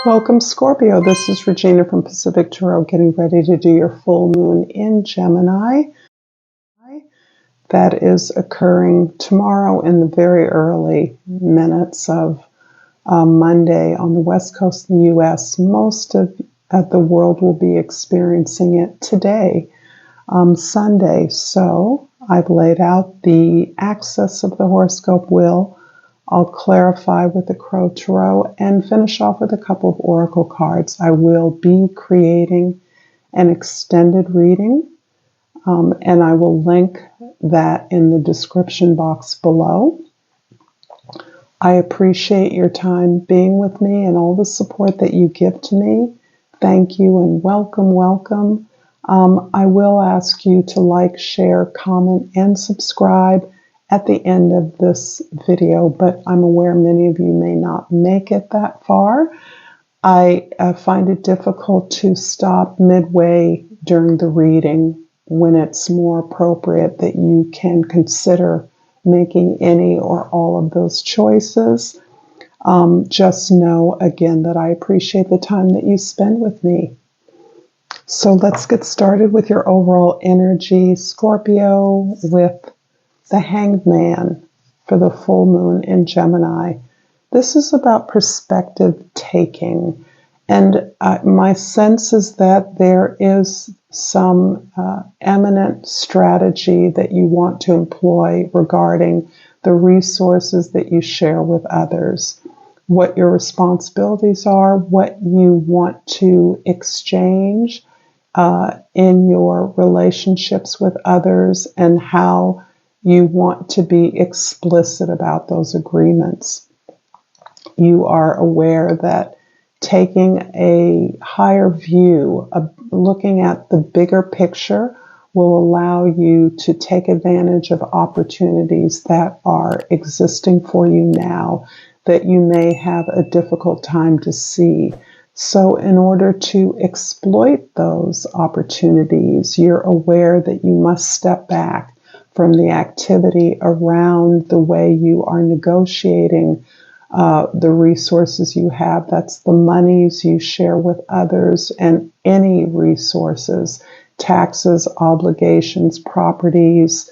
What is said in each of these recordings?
Welcome, Scorpio. This is Regina from Pacific Tarot, getting ready to do your full moon in Gemini. That is occurring tomorrow in the very early minutes of Monday on the west coast of the U.S. Most of the world will be experiencing it today, Sunday. So I've laid out the axis of the horoscope wheel. I'll clarify with the Crow Tarot and finish off with a couple of oracle cards. I will be creating an extended reading, and I will link that in the description box below. I appreciate your time being with me and all the support that you give to me. Thank you and welcome, welcome. I will ask you to like, share, comment, and subscribe at the end of this video, but I'm aware many of you may not make it that far. I find it difficult to stop midway during the reading when it's more appropriate that you can consider making any or all of those choices. Just know again that I appreciate the time that you spend with me. So let's get started with your overall energy, Scorpio, with the Hanged Man for the full moon in Gemini. This is about perspective taking. And my sense is that there is some eminent strategy that you want to employ regarding the resources that you share with others, what your responsibilities are, what you want to exchange in your relationships with others, and how you want to be explicit about those agreements. You are aware that taking a higher view, looking at the bigger picture, will allow you to take advantage of opportunities that are existing for you now that you may have a difficult time to see. So in order to exploit those opportunities, you're aware that you must step back from the activity around the way you are negotiating the resources you have. That's the monies you share with others and any resources, taxes, obligations, properties,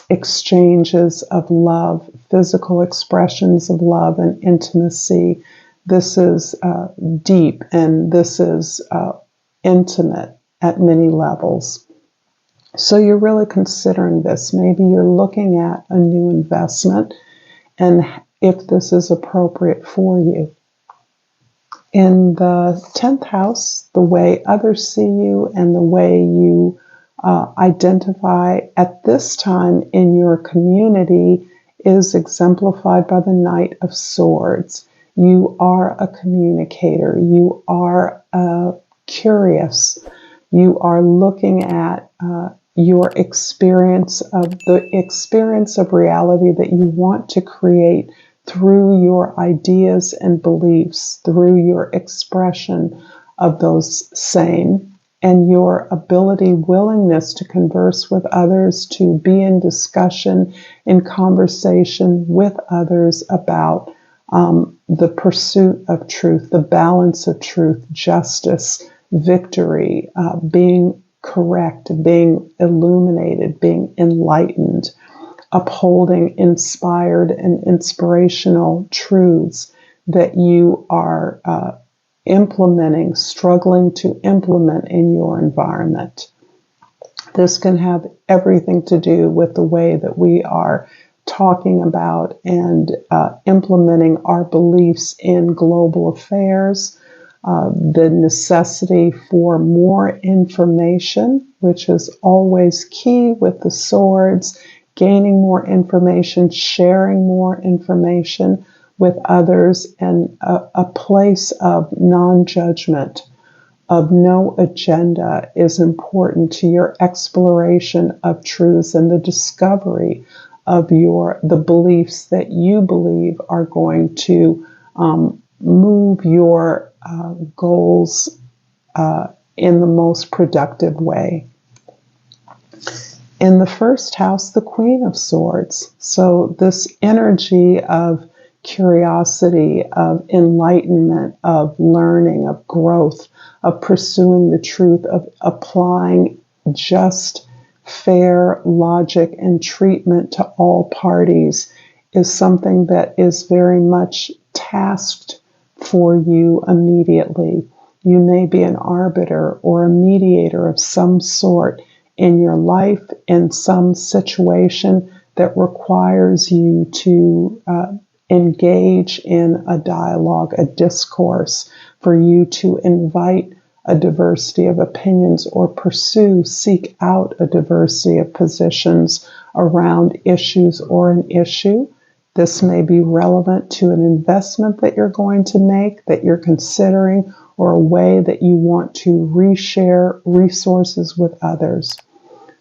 exchanges of love, physical expressions of love and intimacy. This is deep and this is intimate at many levels. So you're really considering this. Maybe you're looking at a new investment and if this is appropriate for you. In the 10th house, the way others see you and the way you identify at this time in your community is exemplified by the Knight of Swords. You are a communicator. You are curious. You are looking at your experience of reality that you want to create through your ideas and beliefs, through your expression of those same, and your ability, willingness to converse with others, to be in discussion, in conversation with others about the pursuit of truth, the balance of truth, justice, victory, being correct, being illuminated, being enlightened, upholding inspired and inspirational truths that you are implementing, struggling to implement in your environment. This can have everything to do with the way that we are talking about and implementing our beliefs in global affairs, the necessity for more information, which is always key with the swords, gaining more information, sharing more information with others, and a place of non-judgment, of no agenda is important to your exploration of truths and the discovery of the beliefs that you believe are going to move your goals in the most productive way. In the first house, the Queen of Swords. So this energy of curiosity, of enlightenment, of learning, of growth, of pursuing the truth, of applying just, fair logic and treatment to all parties is something that is very much tasked for you immediately. You may be an arbiter or a mediator of some sort in your life, in some situation that requires you to engage in a dialogue, a discourse, for you to invite a diversity of opinions or seek out a diversity of positions around issues or an issue. This may be relevant to an investment that you're going to make, that you're considering, or a way that you want to reshare resources with others,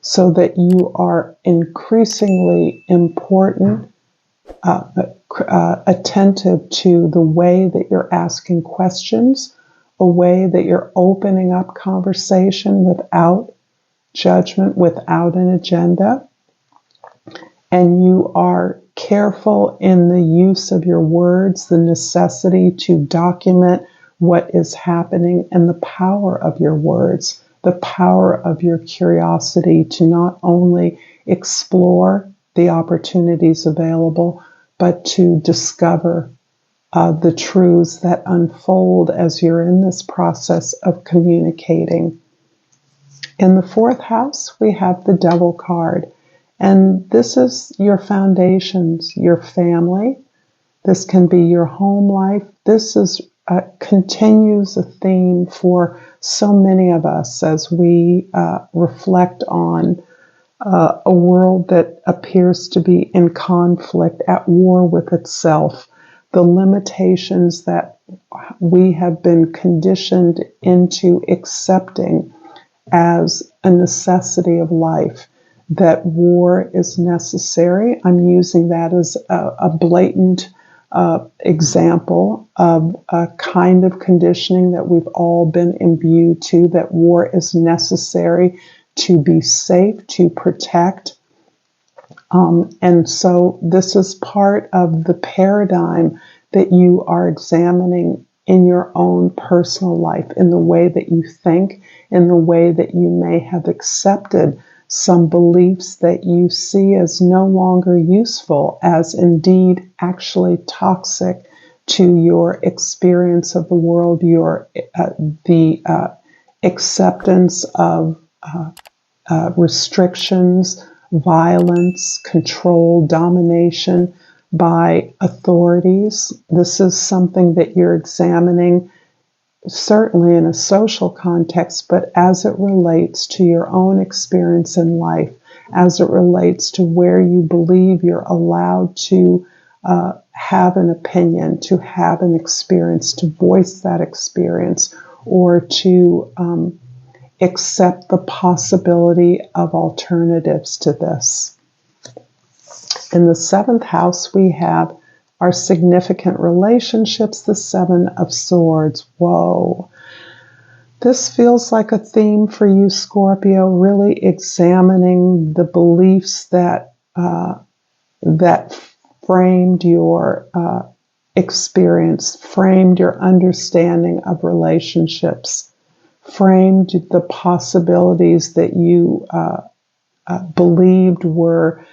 so that you are increasingly attentive to the way that you're asking questions, a way that you're opening up conversation without judgment, without an agenda, and you are careful in the use of your words, the necessity to document what is happening, and the power of your words, the power of your curiosity to not only explore the opportunities available, but to discover the truths that unfold as you're in this process of communicating. In the fourth house, we have the Devil card. And this is your foundations, your family. This can be your home life. This is continues a theme for so many of us as we reflect on a world that appears to be in conflict, at war with itself. The limitations that we have been conditioned into accepting as a necessity of life, that war is necessary. I'm using that as a blatant example of a kind of conditioning that we've all been imbued to, that war is necessary to be safe, to protect. And so this is part of the paradigm that you are examining in your own personal life, in the way that you think, in the way that you may have accepted some beliefs that you see as no longer useful, as indeed actually toxic to your experience of the world, the acceptance of restrictions, violence, control, domination by authorities. This is something that you're examining, certainly in a social context, but as it relates to your own experience in life, as it relates to where you believe you're allowed to have an opinion, to have an experience, to voice that experience, or to accept the possibility of alternatives to this. In the seventh house, we have our significant relationships, the Seven of Swords. Whoa. This feels like a theme for you, Scorpio, really examining the beliefs that framed your experience, framed your understanding of relationships, framed the possibilities that you believed were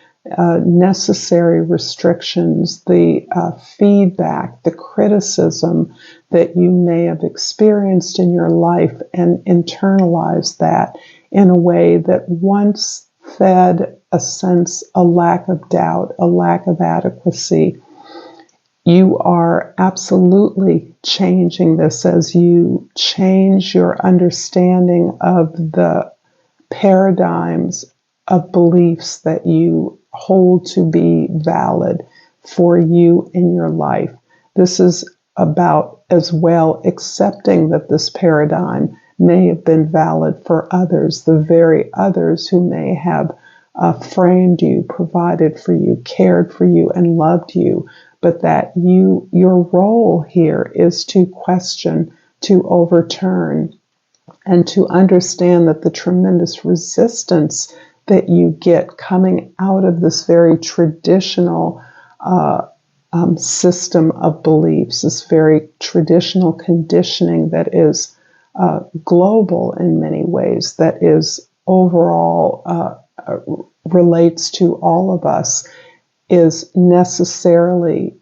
necessary restrictions, the feedback, the criticism that you may have experienced in your life, and internalized that in a way that once fed a lack of doubt, a lack of adequacy. You are absolutely changing this as you change your understanding of the paradigms of beliefs that you hold to be valid for you in your life. This is about as well accepting that this paradigm may have been valid for others, the very others who may have framed you, provided for you, cared for you, and loved you, but that your role here is to question, to overturn, and to understand that the tremendous resistance that you get coming out of this very traditional system of beliefs, this very traditional conditioning that is global in many ways, that is overall relates to all of us, is necessarily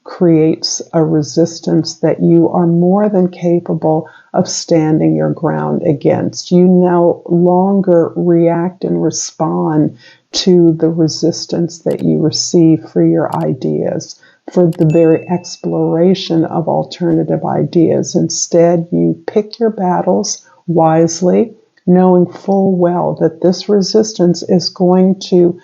creates a resistance that you are more than capable of standing your ground against. You no longer react and respond to the resistance that you receive for your ideas, for the very exploration of alternative ideas. Instead, you pick your battles wisely, knowing full well that this resistance is going to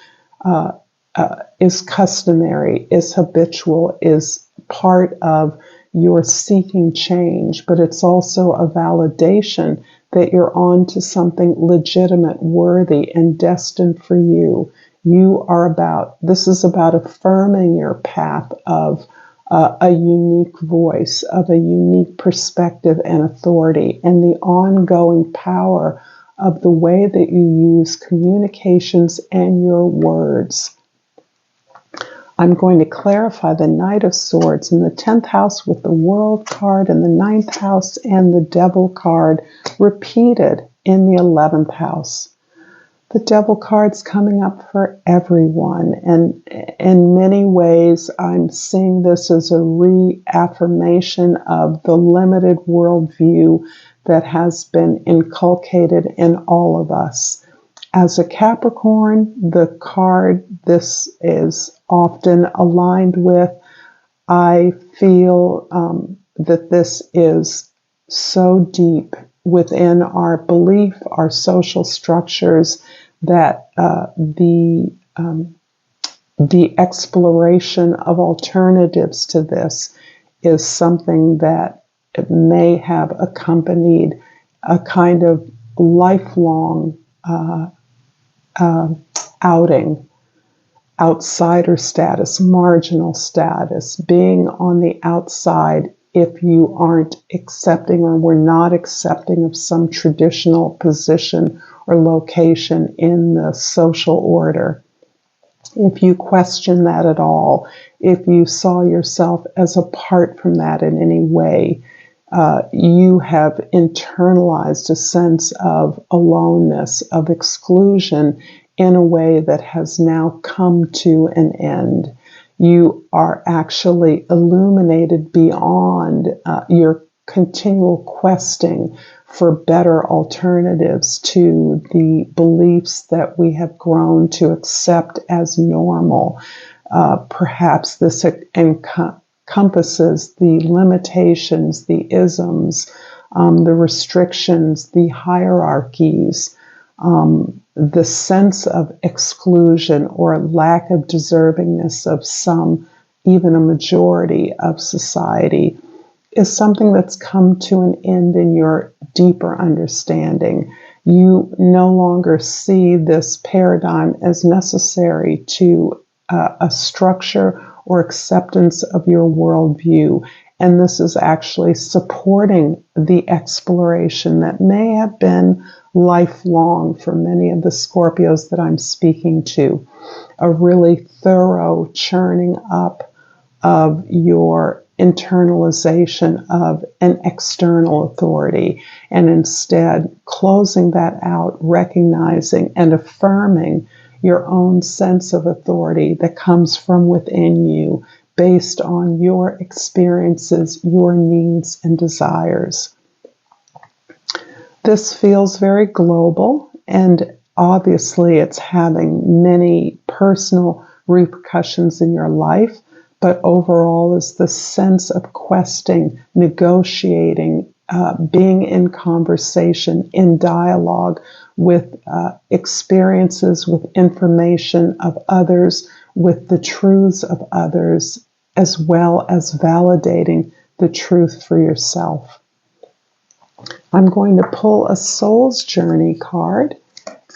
is customary, is habitual, is part of your seeking change, but it's also a validation that you're on to something legitimate, worthy, and destined for you. This is about affirming your path of a unique voice, of a unique perspective and authority, and the ongoing power of the way that you use communications and your words. I'm going to clarify the Knight of Swords in the 10th house with the World card and the 9th house and the Devil card repeated in the 11th house. The Devil card's coming up for everyone, and in many ways I'm seeing this as a reaffirmation of the limited worldview that has been inculcated in all of us. As a Capricorn, the card this is often aligned with, I feel that this is so deep within our belief, our social structures, that the exploration of alternatives to this is something that may have accompanied a kind of lifelong outing, outsider status, marginal status, being on the outside if you aren't accepting or were not accepting of some traditional position or location in the social order. If you question that at all, if you saw yourself as apart from that in any way, you have internalized a sense of aloneness, of exclusion in a way that has now come to an end. You are actually illuminated beyond your continual questing for better alternatives to the beliefs that we have grown to accept as normal. Perhaps this encompasses the limitations, the isms, the restrictions, the hierarchies, the sense of exclusion or lack of deservingness of some, even a majority of society, is something that's come to an end in your deeper understanding. You no longer see this paradigm as necessary to a structure or acceptance of your worldview. And this is actually supporting the exploration that may have been lifelong for many of the Scorpios that I'm speaking to. A really thorough churning up of your internalization of an external authority, and instead closing that out, recognizing and affirming your own sense of authority that comes from within you based on your experiences, your needs and desires. This feels very global, and obviously it's having many personal repercussions in your life, but overall is the sense of questing, negotiating, being in conversation, in dialogue with experiences, with information of others, with the truths of others, as well as validating the truth for yourself. I'm going to pull a Soul's Journey card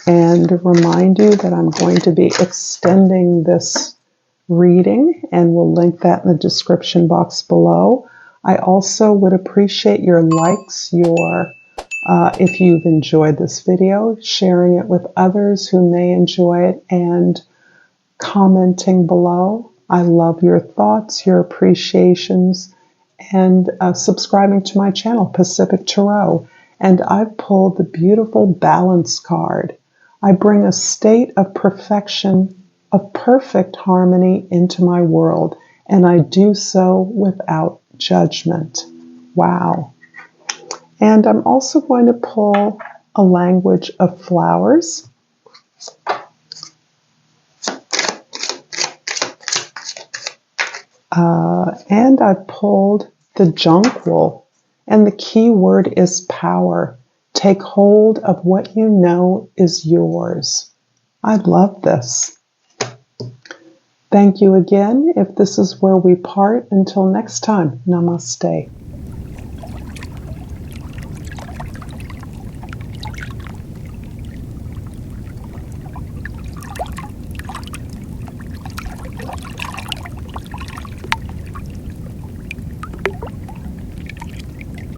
and remind you that I'm going to be extending this reading, and we'll link that in the description box below. I also would appreciate your likes, if you've enjoyed this video, sharing it with others who may enjoy it, and commenting below. I love your thoughts, your appreciations, and subscribing to my channel, Pacific Tarot. And I've pulled the beautiful balance card. I bring a state of perfection, of perfect harmony into my world, and I do so without judgment. Wow. And I'm also going to pull a language of flowers. And I pulled the jonquil, and the key word is power. Take hold of what you know is yours. I love this. Thank you again. If this is where we part, until next time, namaste.